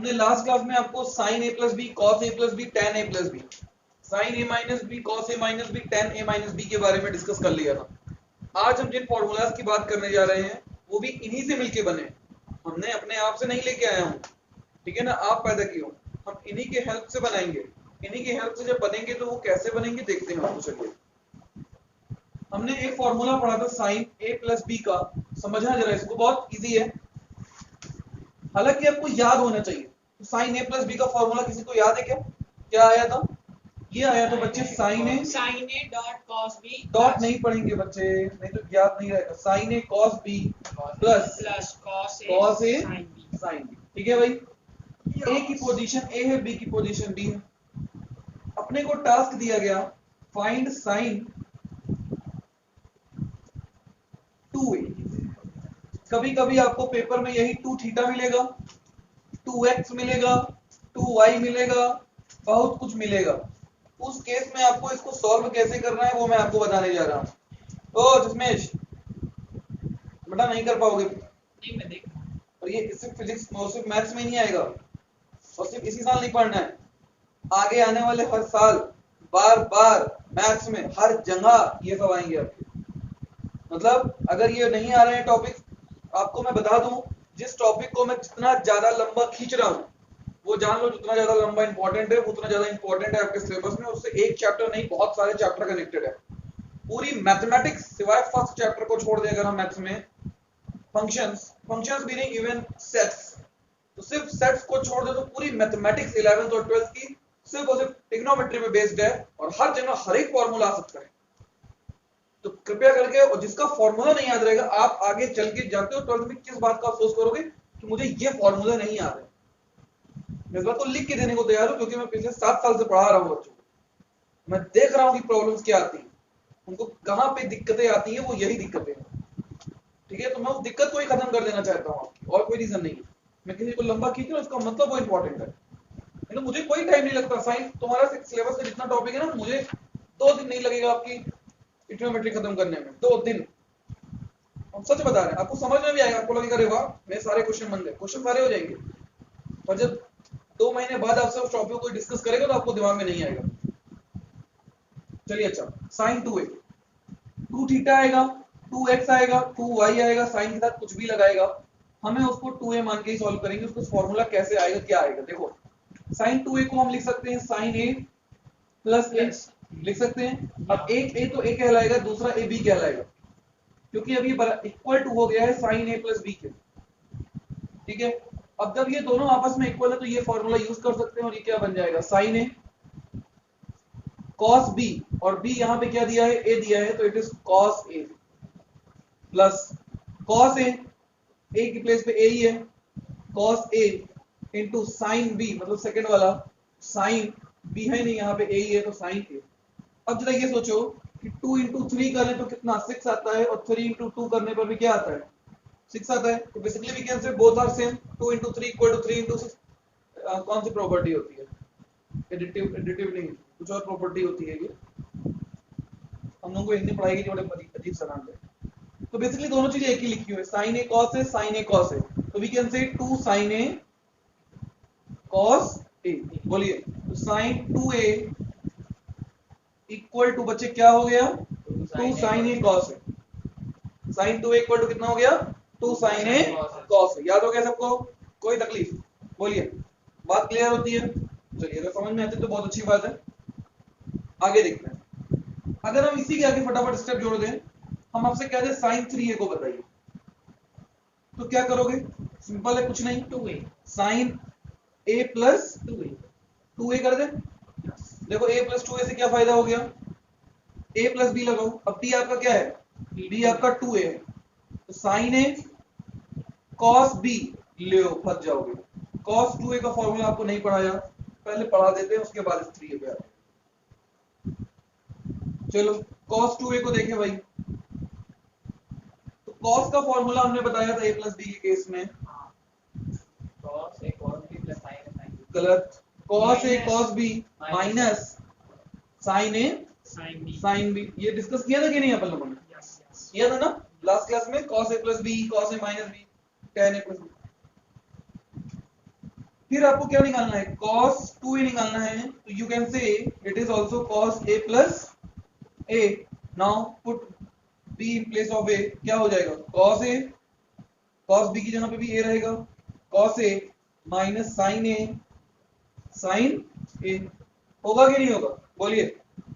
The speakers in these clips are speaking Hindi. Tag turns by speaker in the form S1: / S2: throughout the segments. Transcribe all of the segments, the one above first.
S1: हमने लास्ट क्लास में आपको sign A plus B, cos A plus B, ten A plus B, sign A minus B, cos A minus B, ten A minus B के बारे में डिस्कस कर लिया था। आज हम जिन फॉर्मूलाज की बात करने जा रहे हैं वो भी इन्हीं से मिलके बने, हमने अपने आप से नहीं लेके आया हूं, ठीक है ना, आप पैदा किए हो, हम इन्हीं के हेल्प से बनाएंगे। इन्हीं के हेल्प से जब बनेंगे तो वो कैसे बनेंगे देखते हैं आपको। चलिए, हमने एक फॉर्मूला पढ़ा था साइन ए प्लस बी का, समझना जरा इसको, बहुत इजी है, हालांकि आपको याद होना चाहिए। तो साइन ए प्लस बी का फॉर्मूला किसी को याद है क्या? क्या आया था? ये आया था बच्चे, sine A
S2: dot cos B,
S1: dot नहीं पढ़ेंगे बच्चे, नहीं तो याद नहीं रहेगा। Sine A cos B plus cos A sine B, ठीक है भाई। ए की पोजीशन ए है, बी की पोजीशन बी है। अपने को टास्क दिया गया फाइंड साइन 2a। कभी कभी आपको पेपर में यही 2 थीटा मिलेगा, 2x मिलेगा, 2y मिलेगा, बहुत कुछ मिलेगा। उस केस में आपको इसको सॉल्व कैसे करना है वो मैं आपको बताने जा रहा हूं। ओ जिस्मेश, बेटा नहीं कर पाओगे,
S2: नहीं मैं देख रहा हूं।
S1: और ये सिर्फ फिजिक्स में और सिर्फ मैथ्स में नहीं आएगा, और सिर्फ इसी साल नहीं पढ़ना है, आगे आने वाले हर साल बार बार मैथ्स में हर जगह ये सब आएंगे आपके। मतलब अगर ये नहीं आ रहे हैं टॉपिक, आपको मैं बता दूं, जिस टॉपिक को मैं जितना ज्यादा लंबा खींच रहा हूं वो जान लो जितना ज्यादा लंबा इंपॉर्टेंट है, उतना ज्यादा इंपॉर्टेंट है आपके सिलेबस में। उससे एक चैप्टर नहीं, बहुत सारे चैप्टर कनेक्टेड है। पूरी मैथमेटिक्स सिवाय फर्स्ट चैप्टर को छोड़ दें अगर हम मैथ्स में, फंक्शंस भी नहीं, इवन सेट्स, तो सिर्फ सेट्स को छोड़ दे तो पूरी मैथमेटिक्स 11th और 12th की सिर्फ और सिर्फ ट्रिग्नोमेट्री में बेस्ड है, और हर जगह हर एक फॉर्मूला आ सकता है। तो कृपया करके, और जिसका फॉर्मूला नहीं याद रहेगा, आप आगे चल के जानते हो 12th में किस बात का अफसोस करोगे कि मुझे ये फॉर्मूला नहीं याद है। मैं इस बात को लिख के देने को तैयार हूं, क्योंकि मैं पिछले 7 साल से पढ़ा रहा हूं बच्चों को। मैं देख रहा हूं कि प्रॉब्लम्स क्या आती हैं, उनको कहां पे दिक्कतें आती हैं, वो यही दिक्कतें हैं, ठीक है। तो मैं उस दिक्कत को ही खत्म कर देना चाहता हूं आपकी, और कोई रीजन नहीं है। मैं किसी को लंबा खींच रहा हूं, उसका मतलब वो इंपॉर्टेंट है, तो मुझे कोई टाइम नहीं लगता। साइंस तुम्हारा सिलेबस का जितना टॉपिक है ना, मुझे 2 दिन नहीं लगेगा आपकी ट्रिग्नोमेट्री खत्म करने में, 2 दिन। हम सच बता रहे हैं, आपको समझ में भी आएगा, आपको लगेगा अरे वाह मेरे सारे क्वेश्चन बन गए, क्वेश्चन सारे हो जाएंगे, पर जब 2 महीने बाद आपसे उस टॉपिक को डिस्कस करेगा तो आपको दिमाग में नहीं आएगा। चलिए, अच्छा, साइन 2a, 2 थीटा आएगा, 2x आएगा, 2y आएगा, साइन के साथ कुछ भी लगाएगा, हमें उसको 2a मान के ही सॉल्व करेंगे। उसका फॉर्मूला कैसे आएगा, क्या आएगा, देखो। साइन 2a को हम लिख सकते हैं साइन a प्लस a, लिख सकते हैं। अब एक a तो a कहलाएगा, दूसरा a b कहलाएगा, क्योंकि अभी इक्वल टू हो गया है साइन a प्लस b के, ठीक है। अब जब ये दोनों आपस में इक्वल है तो ये फॉर्मूला यूज कर सकते हैं, और ये क्या बन जाएगा, साइन a cos b, और b यहां पे क्या दिया है, a दिया है, तो it is cos a plus cos a की प्लेस पे a ही है, cos a into sine b, मतलब सेकंड वाला साइन b है नहीं, यहाँ पे a ही है, तो साइन a। अब जरा ये सोचो कि 2 इंटू 3 करें तो कितना 6 आता है, और 3 इंटू 2 करने पर भी क्या आता है, 6 आता है। तो basically we can say both are same, 2 into 3 equal to 3 into 6। कौन सी प्रॉपर्टी होती है, एडिटिव नहीं, कुछ और प्रॉपर्टी होती है ये, हम लोगों को हिंदी पढ़ाई की बड़े अजीब सा नाम है। तो बेसिकली दोनों चीजें एक ही लिखी हुई है, साइन ए कॉस है, साइन ए कॉस है, तो वी कैन से 2 साइन ए कॉस ए। बोलिए, तो साइन 2a इक्वल टू, बच्चे क्या हो गया, 2 साइन ए कॉस है। साइन 2a इक्वल टू कितना हो गया, 2 साइन ए कॉस है। याद हो गया सबको, कोई तकलीफ? बोलिए, बात क्लियर होती है? चलिए, अगर समझ में आती है तो बहुत अच्छी बात है, आगे देखते हैं। अगर हम इसी के आगे फटाफट स्टेप जोड़ दें, हम आपसे कह दें साइन 3a को बताइए, तो क्या करोगे, सिंपल है, कुछ नहीं,
S2: 2a
S1: sign a plus 2a कर दे। देखो a प्लस 2a से क्या फायदा हो गया, a प्लस b लगाओ। अब b आपका क्या है, b आपका 2a है, तो साइन a cos b ले फंस जाओगे। cos 2a का फॉर्मूला आपको नहीं पढ़ाया, पहले पढ़ा देते हैं, उसके बाद इस 3a पे आते हैं। चलो cos 2a को देखें भाई, तो cos का फॉर्मूला हमने बताया था a प्लस b के केस में,
S2: cos a cos b plus sin a sin b,
S1: गलत, cos a cos b minus sin a sin b। ये डिस्कस किया था कि नहीं अपन लोगों ने? किया था ना लास्ट क्लास में, cos a plus b, cos a minus b, tan a plus b। फिर आपको क्या निकालना है, cos 2a निकालना है, तो you can say it is also cos a plus a। Now put b in place of a, क्या हो जाएगा cos a, cos b की जगह पे भी a रहेगा, cos a minus sin a sin a, होगा कि नहीं होगा, बोलिए।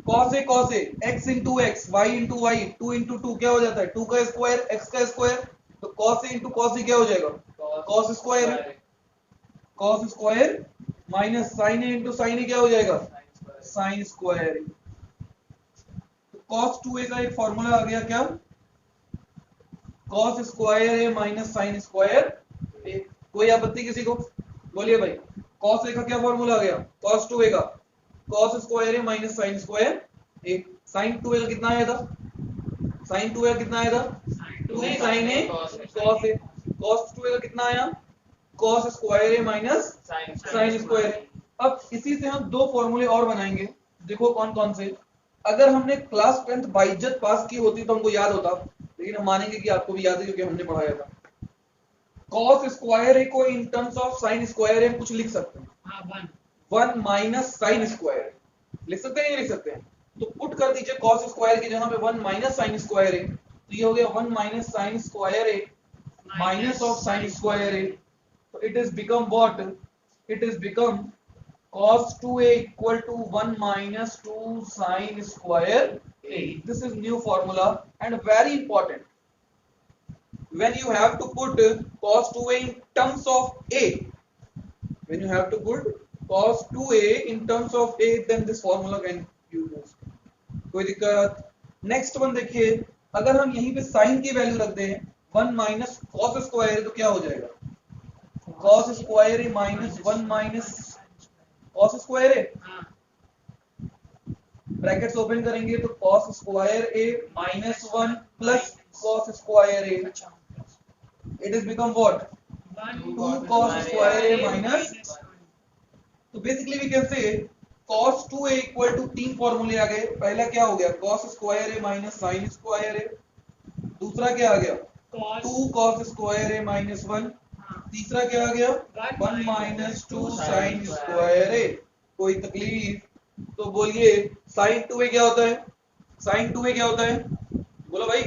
S1: cos a x into x, y into y, 2 into 2 क्या हो जाता है 2 का स्क्वायर x का स्क्वायर, तो cos a into cos a क्या हो जाएगा cos square, cos square minus sin a into sin a क्या हो जाएगा sin स्क्वायर। तो cos 2a का एक फॉर्मूला आ गया क्या, cos square a minus sin square a। कोई आपत्ति किसी को, बोलिए भाई। cos a का क्या फॉर्मूला आ गया, cos 2a का cos square a minus sin square a। sin 2a का कितना आया था, sin 2a का कितना आया था 2 sin a cos a, cos 2a का कितना आया cos square a minus sin square a। अब इसी से हम दो फॉर्मूले और बनाएंगे, देखो कौन कौन से। अगर हमने क्लास 10th बाइज्जत पास की होती तो हमको याद होता, लेकिन हम मानेंगे कि आपको भी याद है क्योंकि हमने पढ़ाया था। cos स्क्वायर a को in terms of sin square a कुछ लिख सकते हैं, 1 माइनस साइन स्क्वायर लिख सकते हैं, नहीं लिख सकते हैं, तो पुट कर दीजिए cos स्क्वायर की जगह पे 1 माइनस साइन स्क्वायर a, तो ये हो गया 1 minus sine square a minus of sine square a, तो it is become what, it is become cos 2a equal to 1 minus 2 sin square a। This is new formula and very important. When you have to put cos 2a in terms of a, when you have to put cos 2a in terms of a, then this formula can you use। कोई दिक्कत। नेक्स्ट वन देखिए, अगर हम यहीं पे साइन की वैल्यू रख दें 1 माइनस cos स्क्वायर तो क्या हो जाएगा cos square a minus 1 minus cos square a, brackets open करेंगे तो cos square a minus 1 plus cos square a, it is become what 2 cos square a minus. तो basically we can say cos 2a equal to तीन फॉर्मूले आ गए। पहला क्या हो गया cos square a minus sin square a, दूसरा क्या आ गया 2 cos स्क्वायर a माइनस 1, तीसरा क्या आ गया 1 माइनस 2 sin स्क्वायर a। कोई तकलीफ, तो बोलिए sin 2a क्या होता है, sin 2a क्या होता है, बोलो भाई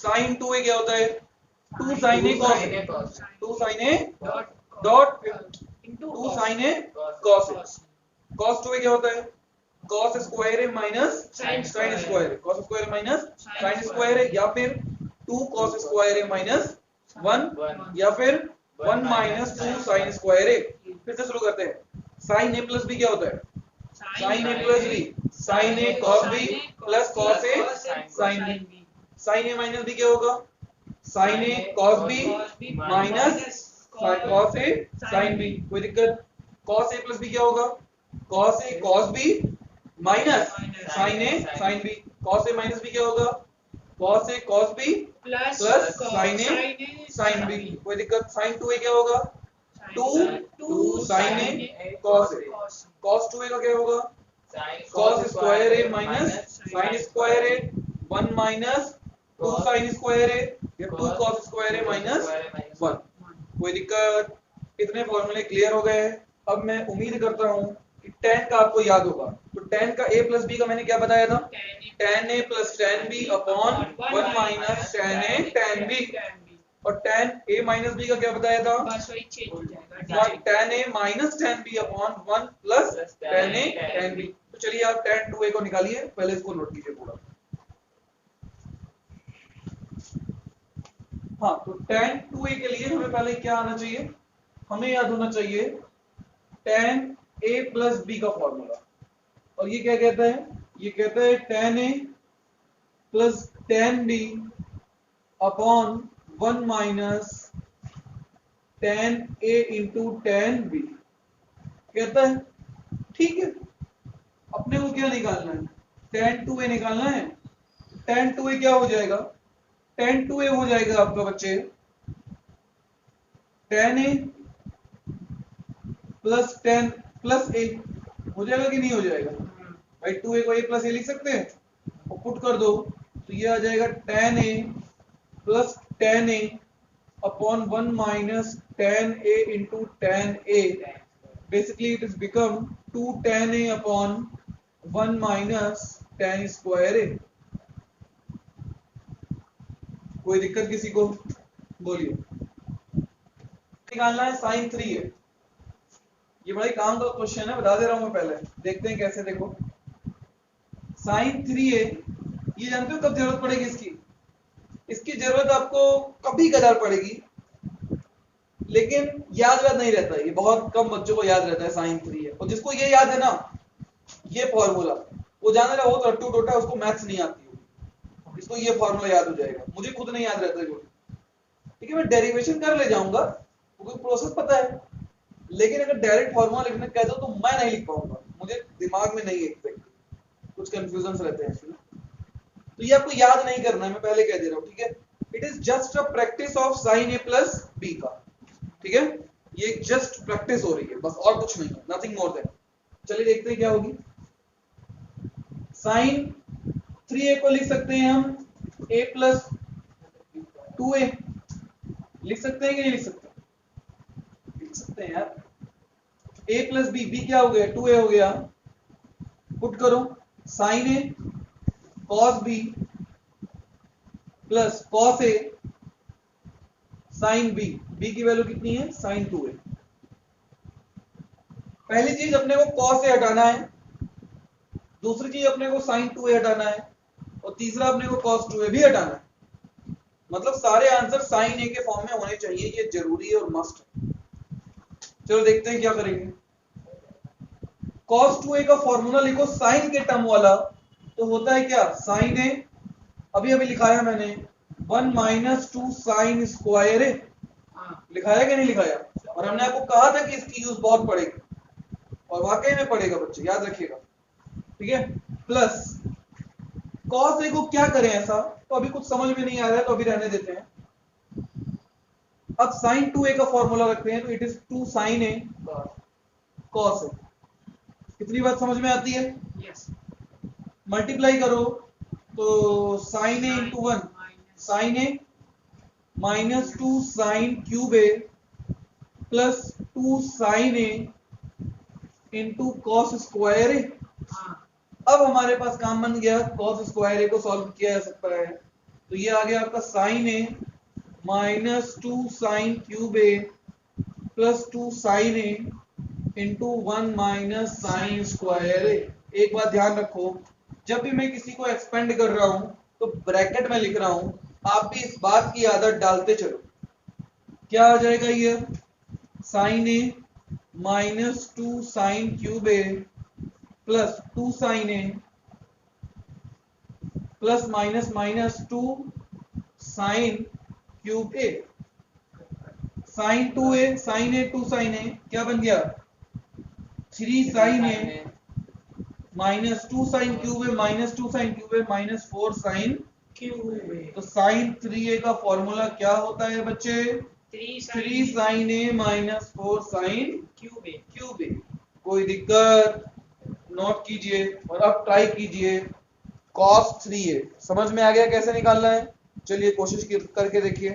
S1: sin 2a क्या होता है 2 sin a cos a, 2 sin a dot 2 sin a cos a। cos 2a क्या होता है cos square a minus sin square, cos square minus sin square है, या फिर 2 cos स्क्वायर a माइनस 1, या फिर 1 माइनस 2 sin स्क्वायर a। फिर से शुरू करते हैं, sin a प्लस b क्या होता है sin a plus b, sin a cos b plus cos a sin b, sin a minus b क्या होगा sin a cos b minus cos a sin b। कोई दिक्कत, cos a प्लस b क्या होगा cos a cos b minus sin a sin b, cos a minus b क्या होगा cos a cos b plus sin a sin b। कोई दिक्कत, sin 2a क्या होगा 2 sin a cos a, cos 2a का क्या होगा cos square a minus sin square a, 1 minus 2 sin square a, या 2 cos स्क्वायर a माइनस 1। कोई दिक्कत, इतने फॉर्मूले क्लियर हो गए। अब मैं उम्मीद करता हूं कि tan का आपको याद होगा, तो tan का a प्लस b का मैंने क्या बताया था tan a plus tan b upon 1 minus tan a tan b, और tan a माइनस b का क्या बताया था tan a minus tan b upon 1 plus tan a tan b। तो चलिए आप tan 2a को निकालिए, पहले इसको नोट कीजिए पूरा। हाँ, तो tan 2a के लिए हमें पहले क्या आना चाहिए, हमें याद होना चाहिए tan a प्लस b का फॉर्मूला, और ये क्या कहता है, ये कहता है tan a plus tan b upon 1 minus tan a into tan b कहता है। ठीक है, अपने को क्या निकालना है tan 2a निकालना है। tan 2a क्या हो जाएगा, tan 2a हो जाएगा आपका बच्चे tan a plus tan plus a, हो जाएगा कि नहीं हो जाएगा भाई, 2a को a प्लस a लिख सकते हैं और पुट कर दो, तो ये आ जाएगा tan a plus tan a upon 1 minus tan A into tan A, basically it is become 2 tan A upon 1 minus tan square A. कोई दिक्कत किसी को? बोलिए। निकालना है sin 3A। ये बड़ा ही काम का क्वेश्चन है, बता दे रहा हूं मैं पहले, देखते हैं कैसे। देखो sin 3A, ये जानते हो कब जरूरत पड़ेगी इसकी? इसकी जरूरत आपको कभी कदार पड़ेगी, लेकिन याद नहीं रहता है। ये बहुत कम बच्चों को याद रहता है sin 3A। और जिसको ये याद है ना, ये फॉर्मूला, वो जान रहा वो तो रट्टू टोटा, उसको मैथ्स नहीं आती होगी, इसको ये फॉर्मूला याद हो जाएगा। मुझे खुद नहीं याद रहता है, ठीक है। मैं डेरिवेशन कर ले जाऊंगा, क्योंकि प्रोसेस पता है, लेकिन अगर डायरेक्ट फॉर्मूला लिखने कह दो तो मैं नहीं लिख पाऊंगा, मुझे दिमाग में नहीं एग्जैक्ट, कुछ कंफ्यूजन रहते हैं इसमें। तो ये आपको याद नहीं करना है, मैं पहले कह दे रहा हूं, ठीक है। It is just a practice of sin A plus B का, ठीक है। ये जस्ट प्रैक्टिस हो रही है बस, और कुछ नहीं है, नथिंग मोर देन। चलिए देखते हैं क्या होगी। sin 3A को लिख सकते हैं हम A प्लस 2A, लिख सकते हैं कि नहीं लिख सकते? लिख सकते हैं यार। A प्लस B, B क्या हो गया? 2A हो गया। पुट करो sin A cos B plus cos A sin B। B की वैल्यू कितनी है? sin 2A। पहली चीज अपने को cos A हटाना है, दूसरी चीज अपने को sin 2A हटाना है, और तीसरा अपने को cos 2A भी हटाना है। मतलब सारे आंसर sin A के फॉर्म में होने चाहिए, ये जरूरी है और मस्ट है। चलो देखते हैं क्या करेंगे। cos 2A का फॉर्मूला लिखो sin के टर्म वाला, तो होता है क्या? sin A, अभी लिखाया मैंने, 1 माइनस 2 sin स्क्वायर A, लिखाया कि नहीं लिखाया? और हमने आपको कहा था कि इसकी यूज बहुत पड़ेगी, और वाकई में पड़ेगा बच्चे, याद रखिएगा, ठीक है। प्लस cos A को क्या करें ऐसा, तो अभी कुछ समझ में नहीं आ रहा है, तो अभी रहने देते हैं। अब sin 2A का फॉर्मूला रखते हैं, तो it is 2 sin A cos A। कितनी बात समझ में आती है?
S2: यस।
S1: मल्टीप्लाई करो तो sin A into 1 sin A minus 2 sin cube A plus 2 sin A into cos square A। अब हमारे पास काम बन गया, cos स्क्वायर A को सॉल्व किया जा सकता है, तो ये आ गया आपका sin A minus 2 sin cube A plus 2 sin A into 1 minus sin square A। एक बात ध्यान रखो, जब भी मैं किसी को एक्सपेंड कर रहा हूं तो ब्रैकेट में लिख रहा हूं, आप भी इस बात की आदत डालते चलो। क्या आ जाएगा ये? sin A minus 2 sin cube A plus 2 sin A plus minus minus 2 sin cube A। sin 2A sin A 2 sin A क्या बन गया? 3 sin A minus 2 sin cube A minus 2 sin cube A minus 4 sin cube A। तो sin 3A का फॉर्मूला क्या होता है बच्चे? 3 sin A minus 4 sin cube A। कोई दिक्कत? नोट कीजिए और अब ट्राई कीजिए cos 3A। समझ में आ गया कैसे निकालना है? चलिए कोशिश करके देखिए।